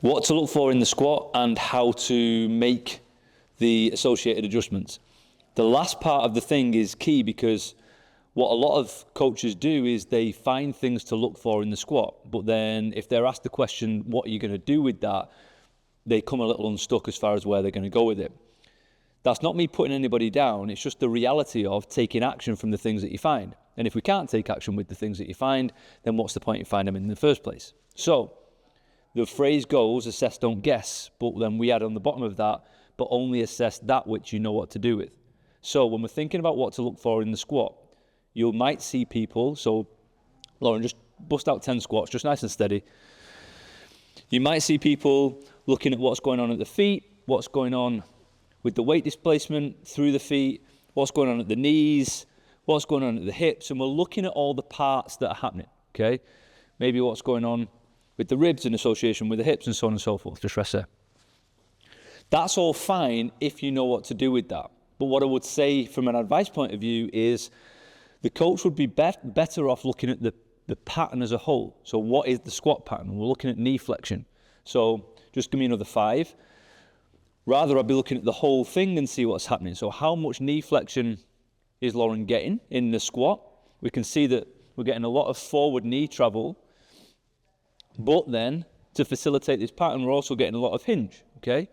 What to look for in the squat and how to make the associated adjustments. The last part of the thing is key, because what a lot of coaches do is they find things to look for in the squat, but then if they're asked the question, what are you going to do with that, they come a little unstuck as far as where they're going to go with it. That's not me putting anybody down, it's just the reality of taking action from the things that you find. And if we can't take action with the things that you find, then what's the point in finding them in the first place? So the phrase goes, assess, don't guess, but then we add on the bottom of that, but only assess that which you know what to do with. So when we're thinking about what to look for in the squat, you might see people, so Lauren, just bust out 10 squats, just nice and steady. You might see people looking at what's going on at the feet, what's going on with the weight displacement through the feet, what's going on at the knees, what's going on at the hips, and we're looking at all the parts that are happening, okay? Maybe what's going on with the ribs in association with the hips and so on and so forth, just rest there. That's all fine if you know what to do with that. But what I would say from an advice point of view is the coach would be better off looking at the pattern as a whole. So what is the squat pattern? We're looking at knee flexion. So just give me another 5. Rather, I'd be looking at the whole thing and see what's happening. So how much knee flexion is Lauren getting in the squat? We can see that we're getting a lot of forward knee travel, but then to facilitate this pattern, we're also getting a lot of hinge, okay?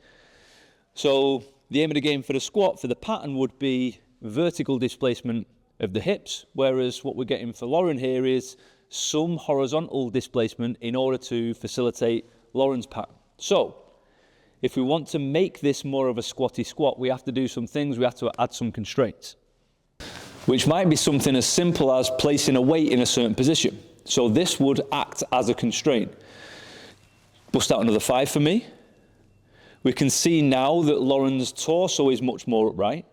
So the aim of the game for the squat, for the pattern, would be vertical displacement of the hips, whereas what we're getting for Lauren here is some horizontal displacement in order to facilitate Lauren's pattern. So if we want to make this more of a squatty squat, we have to do some things, we have to add some constraints, which might be something as simple as placing a weight in a certain position. So this would act as a constraint. Bust out another 5 for me. We can see now that Lauren's torso is much more upright.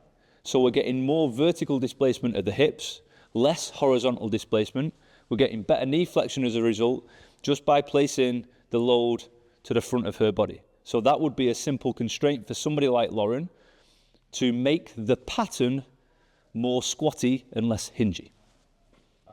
So we're getting more vertical displacement of the hips, less horizontal displacement. We're getting better knee flexion as a result, just by placing the load to the front of her body. So that would be a simple constraint for somebody like Lauren to make the pattern more squatty and less hingy.